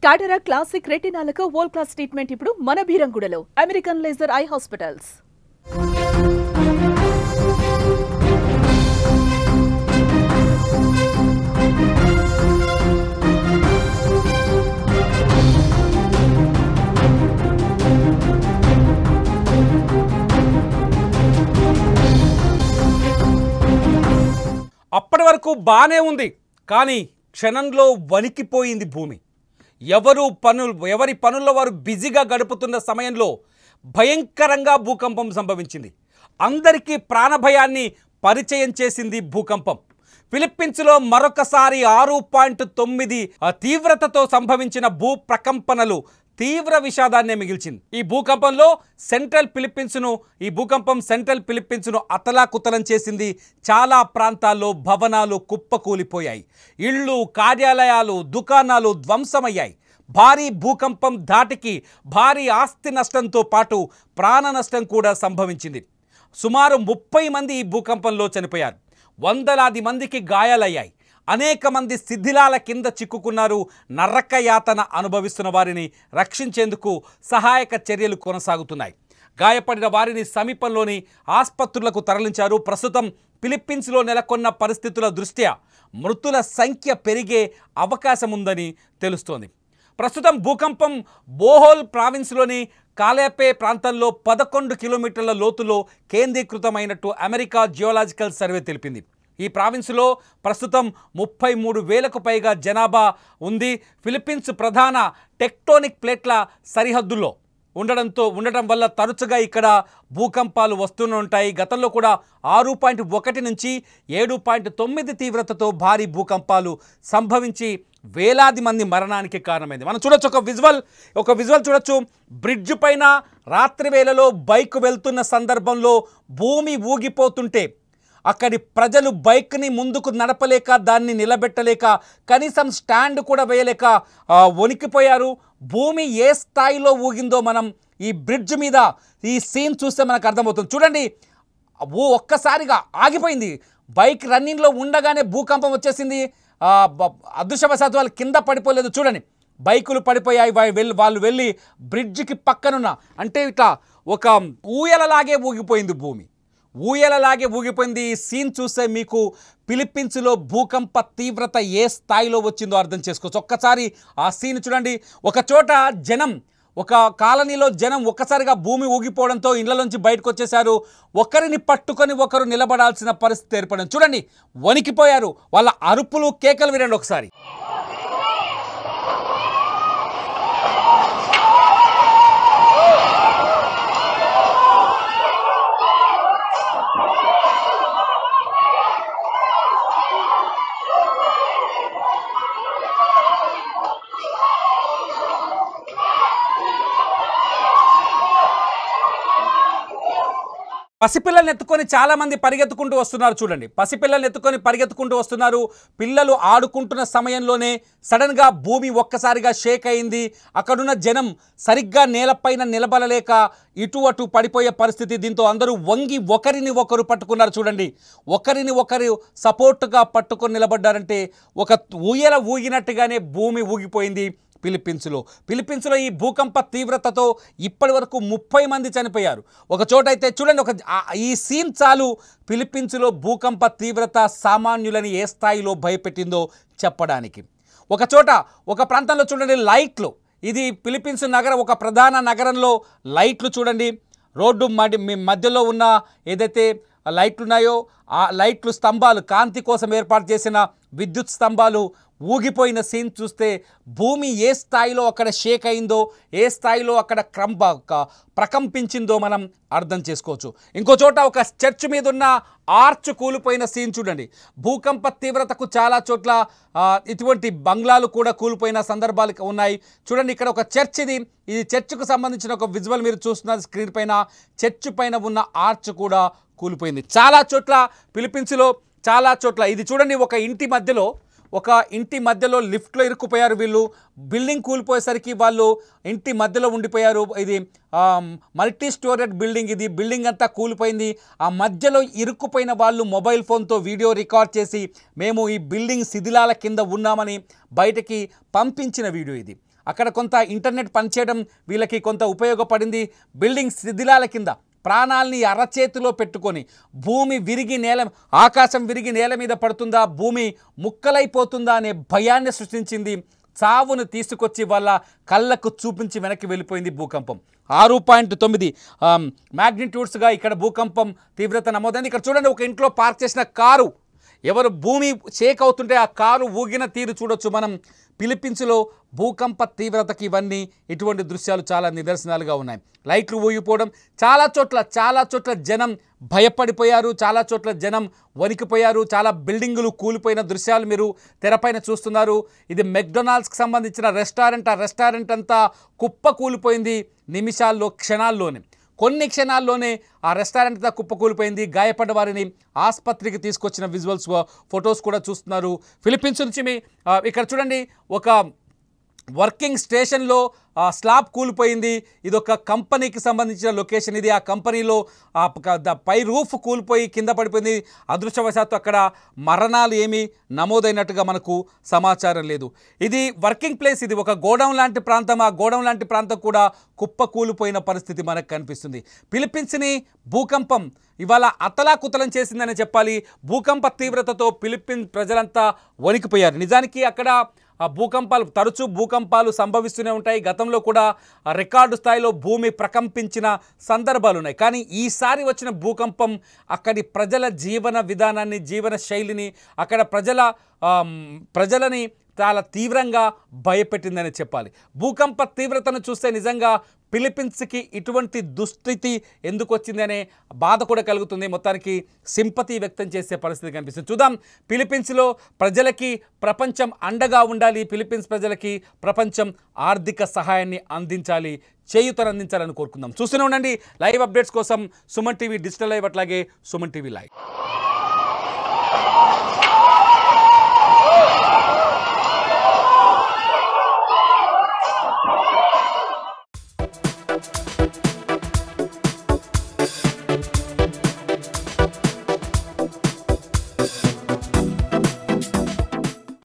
టాటరా classic రెటినాలకు world class treatment ఇప్పుడు మన బీరంగూడలో American laser eye hospitals. అప్పటి వరకు బానే ఉంది, కానీ క్షణంలో వణికిపోయింది భూమి. ఎవరి పనుల్లో వారు బిజీగా గడుపుతున్న సమయంలో భయంకరంగా భూకంపం సంభవించింది. అందరికీ ప్రాణభయాన్ని పరిచయం చేసింది భూకంపం. ఫిలిప్పీన్స్లో మరొకసారి 6.9 తీవ్రతతో సంభవించిన భూ ప్రకంపనలు తీవ్ర విషాదాన్ని మిగిల్చింది. ఈ భూకంపం సెంట్రల్ ఫిలిప్పీన్స్ను అతలాకుతలం చేసింది. చాలా ప్రాంతాల్లో భవనాలు కుప్పకూలిపోయాయి. ఇళ్ళు, కార్యాలయాలు, దుకాణాలు ధ్వంసమయ్యాయి. భారీ భూకంపం ధాటికి భారీ ఆస్తి నష్టంతో పాటు ప్రాణ నష్టం కూడా సంభవించింది. సుమారు 30 మంది ఈ భూకంపంలో చనిపోయారు. వందలాది మందికి గాయాలయ్యాయి. అనేక మంది శిథిలాల కింద చిక్కుకున్నారు. నరకయాతన అనుభవిస్తున్న వారిని రక్షించేందుకు సహాయక చర్యలు కొనసాగుతున్నాయి. గాయపడిన వారిని సమీపంలోని ఆసుపత్రులకు తరలించారు. ప్రస్తుతం ఫిలిప్పీన్స్లో నెలకొన్న పరిస్థితుల దృష్ట్యా మృతుల సంఖ్య పెరిగే అవకాశం ఉందని తెలుస్తోంది. ప్రస్తుతం భూకంపం బోహోల్ ప్రావిన్స్లోని కాలేపే ప్రాంతంలో 11 కిలోమీటర్ల లోతులో కేంద్రీకృతమైనట్టు అమెరికా జియోలాజికల్ సర్వే తెలిపింది. ఈ ప్రావిన్స్లో ప్రస్తుతం 33,000కు పైగా జనాభా ఉంది. ఫిలిప్పీన్స్ ప్రధాన టెక్టోనిక్ ప్లేట్ల సరిహద్దుల్లో ఉండటం వల్ల తరచుగా ఇక్కడ భూకంపాలు వస్తూనే ఉంటాయి. గతంలో కూడా 6.1 నుంచి 7.9 తీవ్రతతో భారీ భూకంపాలు సంభవించి వేలాది మంది మరణానికి కారణమైంది. మనం చూడొచ్చు, ఒక విజువల్ చూడొచ్చు. బ్రిడ్జ్ పైన రాత్రి వేళలో బైక్ వెళ్తున్న సందర్భంలో భూమి ఊగిపోతుంటే అక్కడి ప్రజలు బైక్ని ముందుకు నడపలేక, దాన్ని నిలబెట్టలేక, కనీసం స్టాండ్ కూడా వేయలేక వణికిపోయారు. భూమి ఏ స్థాయిలో ఊగిందో మనం ఈ బ్రిడ్జ్ మీద ఈ సీన్ చూస్తే మనకు అర్థమవుతుంది. చూడండి, ఒక్కసారిగా ఆగిపోయింది. బైక్ రన్నింగ్లో ఉండగానే భూకంపం వచ్చేసింది. అదృష్టవశాత్తు వాళ్ళు కింద పడిపోలేదు. చూడండి, బైకులు పడిపోయాయి. వాళ్ళు వెళ్ళి బ్రిడ్జికి పక్కనున్న, అంటే ఇట్లా ఒక ఊయలలాగే ఊగిపోయింది భూమి. ఈ సీన్ చూస్తే మీకు ఫిలిప్పీన్స్లో భూకంప తీవ్రత ఏ స్థాయిలో వచ్చిందో అర్థం చేసుకోవచ్చు. ఒక్కసారి ఆ సీన్ చూడండి. ఒక కాలనీలో జనం ఒక్కసారిగా భూమి ఊగిపోవడంతో ఇళ్లలోంచి బయటకు వచ్చేశారు. ఒకరిని పట్టుకొని ఒకరు నిలబడాల్సిన పరిస్థితి ఏర్పడింది. చూడండి, వణికిపోయారు. వాళ్ళ అరుపులు, కేకలు వినండి ఒకసారి. పసిపిల్లల్ని ఎత్తుకొని చాలామంది పరిగెత్తుకుంటూ వస్తున్నారు. చూడండి, పసిపిల్లల్ని ఎత్తుకొని పరిగెత్తుకుంటూ వస్తున్నారు. పిల్లలు ఆడుకుంటున్న సమయంలోనే సడన్గా భూమి ఒక్కసారిగా షేక్ అయింది. అక్కడున్న జనం సరిగ్గా నేలపైన నిలబడలేక ఇటు అటు పడిపోయే పరిస్థితి. దీంతో అందరూ వంగి ఒకరిని ఒకరు పట్టుకున్నారు. చూడండి, ఒకరిని ఒకరు సపోర్టుగా పట్టుకొని నిలబడ్డారంటే ఒక ఊయల ఊగినట్టుగానే భూమి ఊగిపోయింది ఫిలిప్పీన్స్లో ఈ భూకంప తీవ్రతతో ఇప్పటి వరకు 30 మంది చనిపోయారు. ఒక చోట అయితే చూడండి, ఈ సీన్ చాలు ఫిలిప్పీన్స్లో భూకంప తీవ్రత సామాన్యులని ఏ స్థాయిలో భయపెట్టిందో చెప్పడానికి. ఒక ప్రాంతంలో చూడండి, లైట్లు. ఇది ఫిలిప్పీన్స్ నగరం, ఒక ప్రధాన నగరంలో లైట్లు చూడండి. రోడ్డు మధ్యలో ఉన్న ఏదైతే లైట్లు ఉన్నాయో ఆ లైట్లు స్తంభాలు, కాంతి కోసం ఏర్పాటు చేసిన విద్యుత్ స్తంభాలు ఊగిపోయిన సీన్ చూస్తే భూమి ఏ స్థాయిలో అక్కడ షేక్ అయిందో, ఏ స్థాయిలో అక్కడ ప్రకంపించిందో మనం అర్థం చేసుకోవచ్చు. ఇంకో చోట ఒక చర్చ్ మీద ఉన్న ఆర్చ్ కూలిపోయిన సీన్ చూడండి. భూకంప తీవ్రతకు చాలా చోట్ల ఇటువంటి బంగ్లాలు కూడా కూలిపోయిన సందర్భాలు ఉన్నాయి. చూడండి, ఇక్కడ ఒక చర్చ్, ఇది చర్చ్కు సంబంధించిన ఒక విజువల్ మీరు చూస్తున్నారు స్క్రీన్ పైన. చర్చ్ పైన ఉన్న ఆర్చ్ కూడా కూలిపోయింది. చాలా చోట్ల ఫిలిప్పీన్స్లో ఇది చూడండి, ఒక ఇంటి మధ్యలో లిఫ్ట్లో ఇరుక్కుపోయారు వీళ్ళు. బిల్డింగ్ కూలిపోయేసరికి వాళ్ళు ఇంటి మధ్యలో ఉండిపోయారు. ఇది మల్టీ స్టోరేడ్ బిల్డింగ్. ఇది బిల్డింగ్ అంతా కూలిపోయింది. ఆ మధ్యలో ఇరుక్కుపోయిన వాళ్ళు మొబైల్ ఫోన్తో వీడియో రికార్డ్ చేసి మేము ఈ బిల్డింగ్ శిథిలాల కింద ఉన్నామని బయటకి పంపించిన వీడియో ఇది. అక్కడ కొంత ఇంటర్నెట్ పనిచేయడం వీళ్ళకి కొంత ఉపయోగపడింది. బిల్డింగ్ శిథిలాల కింద ప్రాణాల్ని అరచేతిలో పెట్టుకొని భూమి విరిగి ఆకాశం విరిగి నేల మీద పడుతుందా, భూమి ముక్కలైపోతుందా అనే భయాన్ని సృష్టించింది. చావును తీసుకొచ్చి వాళ్ళ కళ్ళకు చూపించి వెనక్కి వెళ్ళిపోయింది భూకంపం. 6.9 మ్యాగ్నిట్యూడ్స్గా ఇక్కడ భూకంపం తీవ్రత నమోదైంది. ఇక్కడ చూడండి, ఒక ఇంట్లో పార్క్ చేసిన కారు ఎవరు భూమి షేక్ అవుతుంటే ఆ కారు ఊగిన తీరు చూడొచ్చు మనం. ఫిలిప్పీన్స్లో భూకంప తీవ్రతకి ఇవన్నీ ఇటువంటి దృశ్యాలు చాలా నిదర్శనాలుగా ఉన్నాయి. లైట్లు ఊగిపోవడం, చాలా చోట్ల జనం భయపడిపోయారు, చాలా చోట్ల జనం వణికిపోయారు. చాలా బిల్డింగులు కూలిపోయిన దృశ్యాలు మీరు తెరపైన చూస్తున్నారు. ఇది మెక్డొనాల్డ్స్కి సంబంధించిన రెస్టారెంట్. ఆ రెస్టారెంట్ అంతా కుప్ప కూలిపోయింది నిమిషాల్లో, క్షణాల్లోనే. కొన్ని క్షణాల్లోనే ఆ రెస్టారెంట్ అంతా కుప్పకూలిపోయింది. గాయపడ్డ వారిని ఆసుపత్రికి తీసుకొచ్చిన విజువల్స్, ఫొటోస్ కూడా చూస్తున్నారు. ఫిలిప్పీన్స్ నుంచి ఇక్కడ చూడండి, ఒక వర్కింగ్ స్టేషన్లో స్లాబ్ కూలిపోయింది. ఇది ఒక కంపెనీకి సంబంధించిన లొకేషన్. ఇది ఆ కంపెనీలో పై రూఫ్ కూలిపోయి కింద పడిపోయింది. అదృష్టవశాత్తు అక్కడ మరణాలు ఏమీ నమోదైనట్టుగా మనకు సమాచారం లేదు. ఇది వర్కింగ్ ప్లేస్, ఇది ఒక గోడౌన్ లాంటి ప్రాంతం. ఆ గోడౌన్ లాంటి ప్రాంతం కూడా కుప్ప కూలిపోయిన పరిస్థితి మనకు కనిపిస్తుంది. ఫిలిప్పీన్స్ని భూకంపం ఇవాళ అతలాకుతలం చేసిందని చెప్పాలి. భూకంప తీవ్రతతో ఫిలిప్పీన్స్ ప్రజలంతా వణికిపోయారు. నిజానికి అక్కడ తరచూ భూకంపాలు సంభవిస్తూనే ఉంటాయి. గతంలో కూడా రికార్డు స్థాయిలో భూమి ప్రకంపించిన సందర్భాలు ఉన్నాయి. కానీ ఈసారి వచ్చిన భూకంపం అక్కడి ప్రజల జీవన విధానాన్ని, జీవన శైలిని, అక్కడ ప్రజలని చాలా తీవ్రంగా భయపెట్టిందని చెప్పాలి. భూకంప తీవ్రతను చూస్తే నిజంగా ఫిలిప్పీన్స్కి ఇటువంటి దుస్థితి ఎందుకు వచ్చింది అనే బాధ కూడా కలుగుతుంది. మొత్తానికి సింపతి వ్యక్తం చేసే పరిస్థితి కనిపిస్తుంది. చూద్దాం, ఫిలిప్పీన్స్లో ప్రజలకి ప్రపంచం అండగా ఉండాలి. ఫిలిప్పీన్స్ ప్రజలకి ప్రపంచం ఆర్థిక సహాయాన్ని అందించాలి, చేయూతనందించాలని కోరుకుందాం. చూస్తూనే ఉండండి లైవ్ అప్డేట్స్ కోసం సుమన్ టీవీ డిజిటల్ లైవ్, అట్లాగే సుమన్ టీవీ లైవ్.